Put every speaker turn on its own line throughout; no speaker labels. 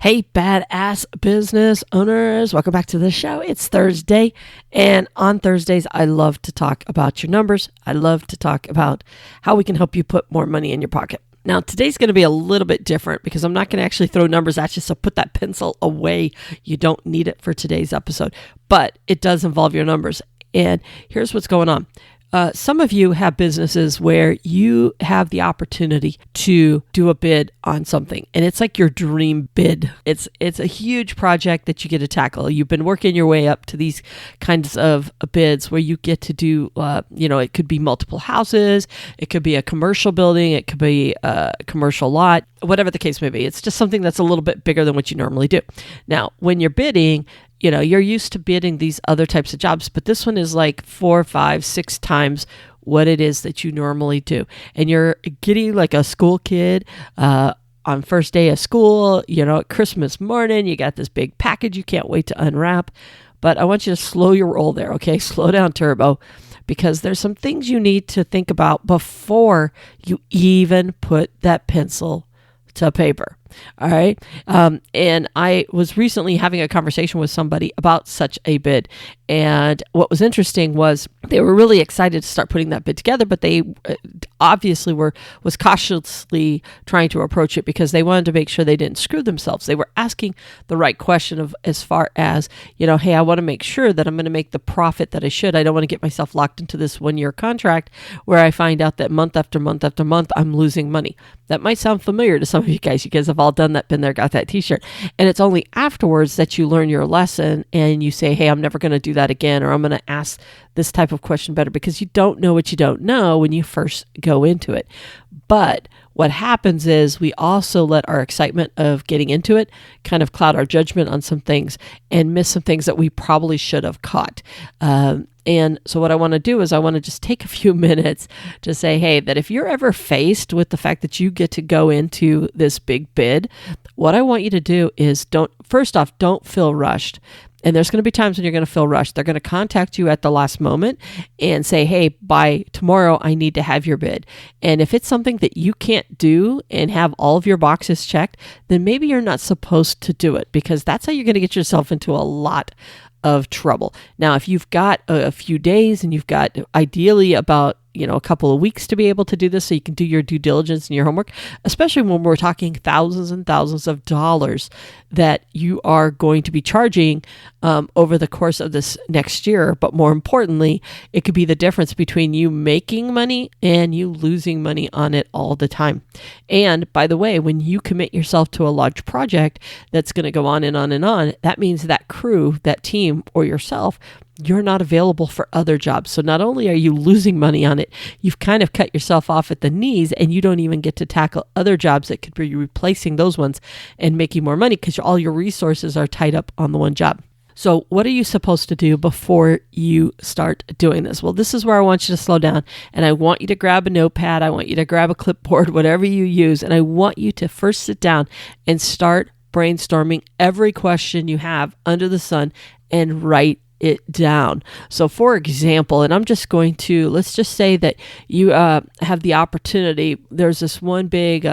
Hey, badass business owners. Welcome back to the show. It's Thursday. And on Thursdays, I love to talk about your numbers. I love to talk about how we can help you put more money in your pocket. Now, today's going to be a little bit different because I'm not going to actually throw numbers at you. So put that pencil away. You don't need it for today's episode, but it does involve your numbers. And here's what's going on. Some of you have businesses where you have the opportunity to do a bid on something, and it's like your dream bid. It's a huge project that you get to tackle. You've been working your way up to these kinds of bids where you get to do, it could be multiple houses, it could be a commercial building, it could be a commercial lot, whatever the case may be. It's just something that's a little bit bigger than what you normally do. Now, when you're bidding, you're used to bidding these other types of jobs, but this one is like 4, 5, 6 times what it is that you normally do. And you're getting like a school kid on first day of school, Christmas morning, you got this big package you can't wait to unwrap. But I want you to slow your roll there, okay? Slow down, turbo, because there's some things you need to think about before you even put that pencil to paper. All right. And I was recently having a conversation with somebody about such a bid. And what was interesting was they were really excited to start putting that bid together, but they obviously was cautiously trying to approach it because they wanted to make sure they didn't screw themselves. They were asking the right question of as far as, hey, I want to make sure that I'm going to make the profit that I should. I don't want to get myself locked into this 1-year contract where I find out that month after month after month, I'm losing money. That might sound familiar to some of you guys. You guys have all done that, been there, got that t-shirt. And it's only afterwards that you learn your lesson and you say, hey, I'm never going to do that again, or I'm going to ask this type of question better, because you don't know what you don't know when you first go into it. But what happens is we also let our excitement of getting into it kind of cloud our judgment on some things and miss some things that we probably should have caught. And so what I want to do is I want to just take a few minutes to say, hey, that if you're ever faced with the fact that you get to go into this big bid, what I want you to do is don't feel rushed. And there's going to be times when you're going to feel rushed. They're going to contact you at the last moment and say, hey, by tomorrow, I need to have your bid. And if it's something that you can't do and have all of your boxes checked, then maybe you're not supposed to do it, because that's how you're going to get yourself into a lot of trouble. Now, if you've got a few days and you've got ideally about a couple of weeks to be able to do this so you can do your due diligence and your homework, especially when we're talking thousands and thousands of dollars that you are going to be charging over the course of this next year. But more importantly, it could be the difference between you making money and you losing money on it all the time. And by the way, when you commit yourself to a large project that's going to go on and on and on, that means that crew, that team, or yourself, you're not available for other jobs. So not only are you losing money on it, you've kind of cut yourself off at the knees, and you don't even get to tackle other jobs that could be replacing those ones and making more money because all your resources are tied up on the one job. So what are you supposed to do before you start doing this? Well, this is where I want you to slow down, and I want you to grab a notepad. I want you to grab a clipboard, whatever you use, and I want you to first sit down and start brainstorming every question you have under the sun and write it down. So for example, and I'm just going to, let's just say that you have the opportunity, there's this one big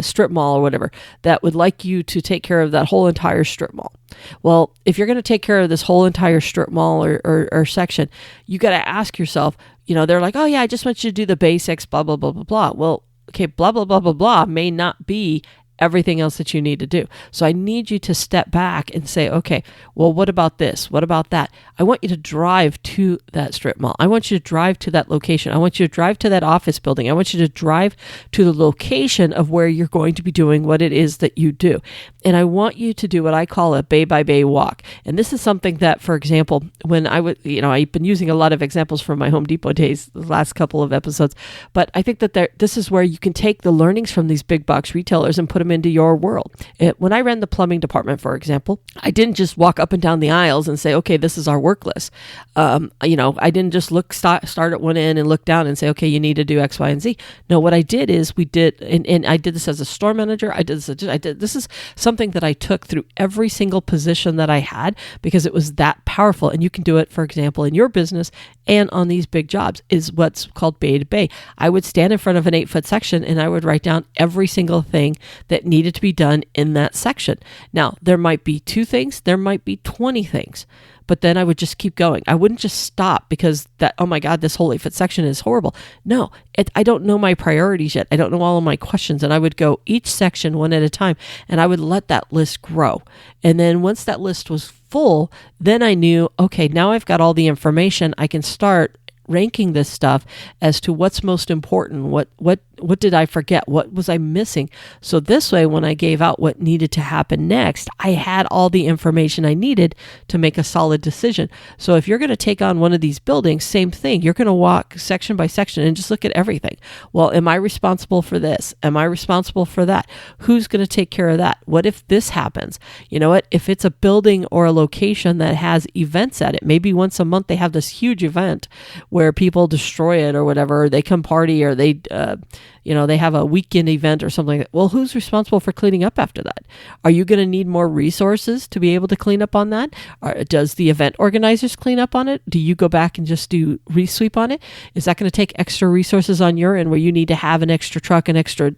strip mall or whatever that would like you to take care of that whole entire strip mall. Well, if you're going to take care of this whole entire strip mall or section, you got to ask yourself, they're like, oh yeah, I just want you to do the basics, blah, blah, blah, blah, blah. Well, okay, blah, blah, blah, blah, blah may not be everything else that you need to do. So I need you to step back and say, okay, well, what about this? What about that? I want you to drive to that strip mall. I want you to drive to that location. I want you to drive to that office building. I want you to drive to the location of where you're going to be doing what it is that you do. And I want you to do what I call a bay by bay walk. And this is something that, for example, when I've been using a lot of examples from my Home Depot days, the last couple of episodes, but I think that this is where you can take the learnings from these big box retailers and put them into your world. When I ran the plumbing department, for example, I didn't just walk up and down the aisles and say, okay, this is our work list. I didn't just start at one end and look down and say, okay, you need to do X, Y, and Z. No, what I did is and I did this as a store manager. This is something that I took through every single position that I had because it was that powerful. And you can do it, for example, in your business and on these big jobs, is what's called bay to bay. I would stand in front of an 8-foot section and I would write down every single thing that that needed to be done in that section. Now, there might be 2 things, there might be 20 things, but then I would just keep going. I wouldn't just stop because oh my God, this whole 8-foot section is horrible. No, I don't know my priorities yet. I don't know all of my questions. And I would go each section one at a time, and I would let that list grow. And then once that list was full, then I knew, okay, now I've got all the information. I can start ranking this stuff as to what's most important. What did I forget? What was I missing? So this way, when I gave out what needed to happen next, I had all the information I needed to make a solid decision. So if you're going to take on one of these buildings, same thing. You're going to walk section by section and just look at everything. Well, am I responsible for this? Am I responsible for that? Who's going to take care of that? What if this happens? You know what? If it's a building or a location that has events at it, maybe once a month they have this huge event where people destroy it or whatever, or they come party, or they have a weekend event or something like that. Well, who's responsible for cleaning up after that? Are you going to need more resources to be able to clean up on that? Or does the event organizers clean up on it? Do you go back and just do resweep on it? Is that going to take extra resources on your end where you need to have an extra truck, an extra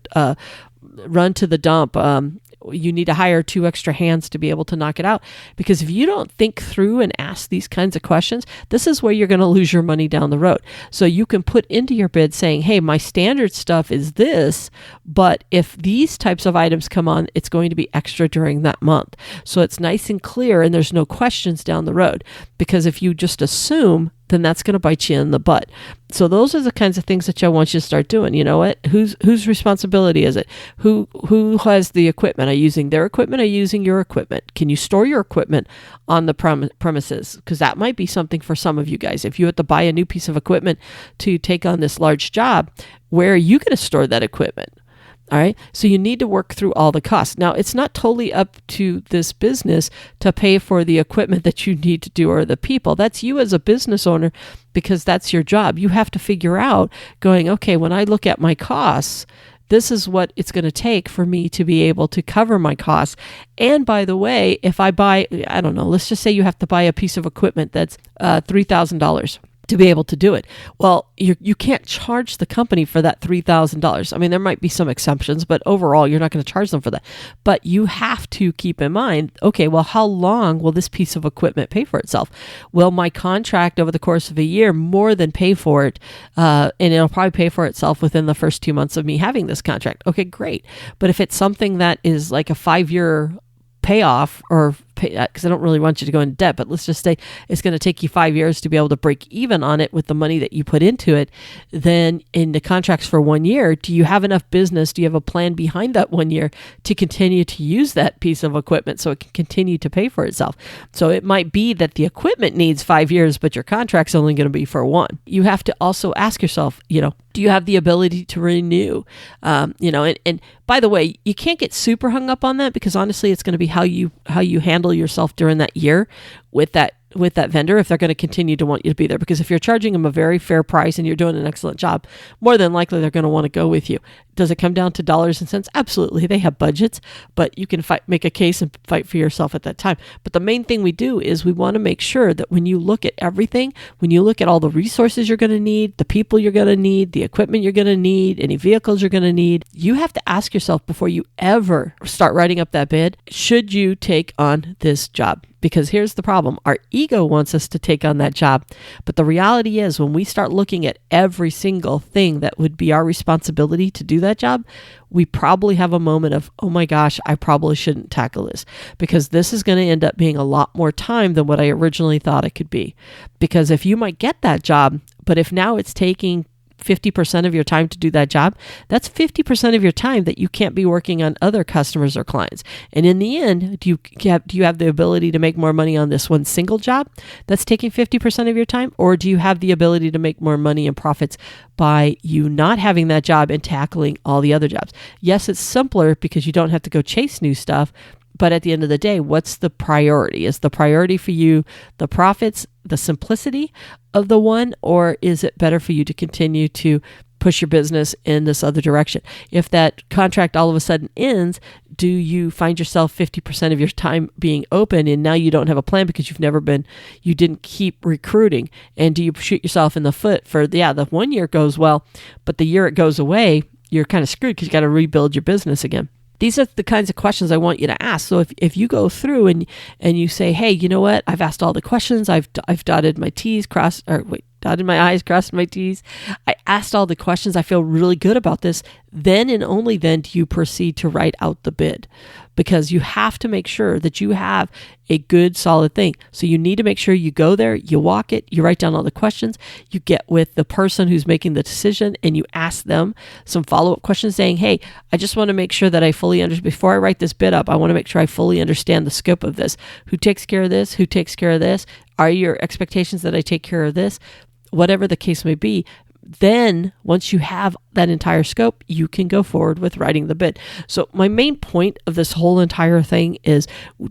run to the dump? You need to hire 2 extra hands to be able to knock it out. Because if you don't think through and ask these kinds of questions, this is where you're going to lose your money down the road. So you can put into your bid saying, hey, my standard stuff is this, but if these types of items come on, it's going to be extra during that month. So it's nice and clear and there's no questions down the road. Because if you just assume, then that's going to bite you in the butt. So those are the kinds of things that I want you to start doing. You know what? Whose responsibility is it? Who has the equipment? Are you using their equipment? Are you using your equipment? Can you store your equipment on the premises? Because that might be something for some of you guys. If you have to buy a new piece of equipment to take on this large job, where are you going to store that equipment? All right. So you need to work through all the costs. Now, it's not totally up to this business to pay for the equipment that you need to do or the people. That's you as a business owner, because that's your job. You have to figure out going, okay, when I look at my costs, this is what it's going to take for me to be able to cover my costs. And by the way, if I buy, I don't know, let's just say you have to buy a piece of equipment that's $3,000. To be able to do it. Well, you can't charge the company for that $3,000. I mean, there might be some exceptions, but overall, you're not going to charge them for that. But you have to keep in mind, okay, well, how long will this piece of equipment pay for itself? Will my contract over the course of a year more than pay for it? And it'll probably pay for itself within the first 2 months of me having this contract. Okay, great. But if it's something that is like a 5-year payoff, or because I don't really want you to go into debt, but let's just say it's going to take you 5 years to be able to break even on it with the money that you put into it, then in the contracts for 1 year, do you have enough business? Do you have a plan behind that 1 year to continue to use that piece of equipment so it can continue to pay for itself? So it might be that the equipment needs 5 years, but your contract's only going to be for 1. You have to also ask yourself, do you have the ability to renew? And by the way, you can't get super hung up on that, because honestly, it's going to be how you handle yourself during that year with that vendor, if they're going to continue to want you to be there. Because if you're charging them a very fair price and you're doing an excellent job, more than likely they're going to want to go with you. Does it come down to dollars and cents? Absolutely. They have budgets, but you can make a case and fight for yourself at that time. But the main thing we do is we want to make sure that when you look at everything, when you look at all the resources you're going to need, the people you're going to need, the equipment you're going to need, any vehicles you're going to need, you have to ask yourself before you ever start writing up that bid, should you take on this job? Because here's the problem. Our ego wants us to take on that job. But the reality is, when we start looking at every single thing that would be our responsibility to do that job, we probably have a moment of, oh my gosh, I probably shouldn't tackle this, because this is going to end up being a lot more time than what I originally thought it could be. Because if you might get that job, but if now it's taking 50% of your time to do that job, that's 50% of your time that you can't be working on other customers or clients. And in the end, do you have the ability to make more money on this one single job that's taking 50% of your time? Or do you have the ability to make more money and profits by you not having that job and tackling all the other jobs? Yes, it's simpler because you don't have to go chase new stuff. But at the end of the day, what's the priority? Is the priority for you the profits, the simplicity of the one, or is it better for you to continue to push your business in this other direction? If that contract all of a sudden ends, do you find yourself 50% of your time being open, and now you don't have a plan because you didn't keep recruiting? And do you shoot yourself in the foot for, the 1 year goes well, but the year it goes away, you're kind of screwed because you got to rebuild your business again. These are the kinds of questions I want you to ask. So if you go through and you say, hey, you know what? I've asked all the questions. I've dotted my T's, dotted my I's, crossed my T's. I asked all the questions. I feel really good about this. Then and only then do you proceed to write out the bid, because you have to make sure that you have a good, solid thing. So you need to make sure you go there, you walk it, you write down all the questions, you get with the person who's making the decision and you ask them some follow-up questions saying, hey, I just want to make sure that I fully understand, before I write this bid up, I want to make sure I fully understand the scope of this. Who takes care of this? Who takes care of this? Are your expectations that I take care of this? Whatever the case may be. Then once you have that entire scope, you can go forward with writing the bid. So my main point of this whole entire thing is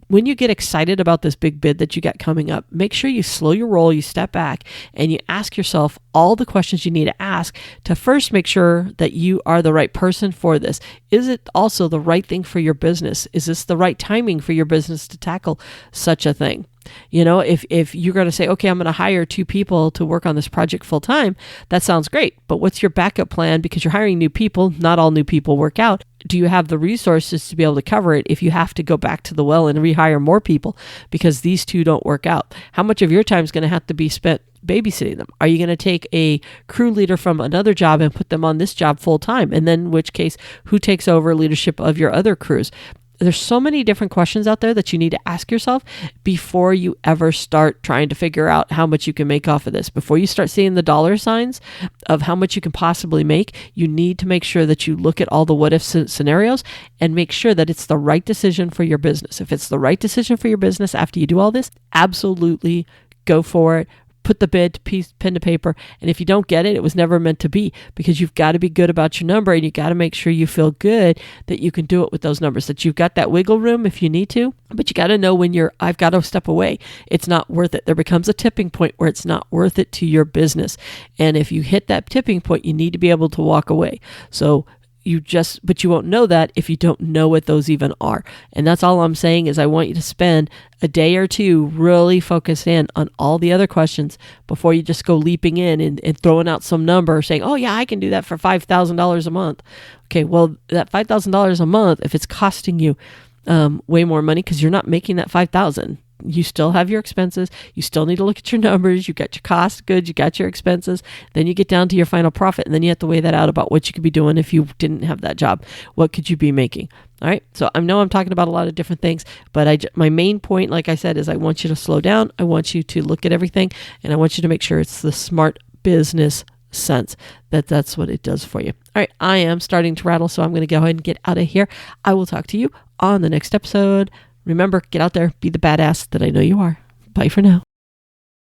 when you get excited about this big bid that you got coming up, make sure you slow your roll, you step back, and you ask yourself all the questions you need to ask to first make sure that you are the right person for this. Is it also the right thing for your business? Is this the right timing for your business to tackle such a thing? You know, if you're going to say, okay, I'm going to hire 2 people to work on this project full time, that sounds great. But what's your backup plan? Because you're hiring new people. Not all new people work out. Do you have the resources to be able to cover it if you have to go back to the well and rehire more people because these 2 don't work out? How much of your time is going to have to be spent babysitting them? Are you going to take a crew leader from another job and put them on this job full time? And then in which case, who takes over leadership of your other crews? There's so many different questions out there that you need to ask yourself before you ever start trying to figure out how much you can make off of this. Before you start seeing the dollar signs of how much you can possibly make, you need to make sure that you look at all the what if scenarios and make sure that it's the right decision for your business. If it's the right decision for your business after you do all this, absolutely go for it. Put the bid pen to paper. And if you don't get it, it was never meant to be, because you've got to be good about your number and you got to make sure you feel good that you can do it with those numbers, that you've got that wiggle room if you need to, but you got to know when I've got to step away. It's not worth it. There becomes a tipping point where it's not worth it to your business. And if you hit that tipping point, you need to be able to walk away. So but you won't know that if you don't know what those even are. And that's all I'm saying is I want you to spend a day or 2 really focused in on all the other questions before you just go leaping in and throwing out some number saying, oh yeah, I can do that for $5,000 a month. Okay, well, that $5,000 a month, if it's costing you way more money because you're not making that $5,000, you still have your expenses. You still need to look at your numbers. You got your cost goods, you got your expenses. Then you get down to your final profit, and then you have to weigh that out about what you could be doing if you didn't have that job. What could you be making? All right. So I know I'm talking about a lot of different things, but my main point, like I said, is I want you to slow down. I want you to look at everything, and I want you to make sure it's the smart business sense that's what it does for you. All right. I am starting to rattle, so I'm going to go ahead and get out of here. I will talk to you on the next episode. Remember, get out there, be the badass that I know you are. Bye for now.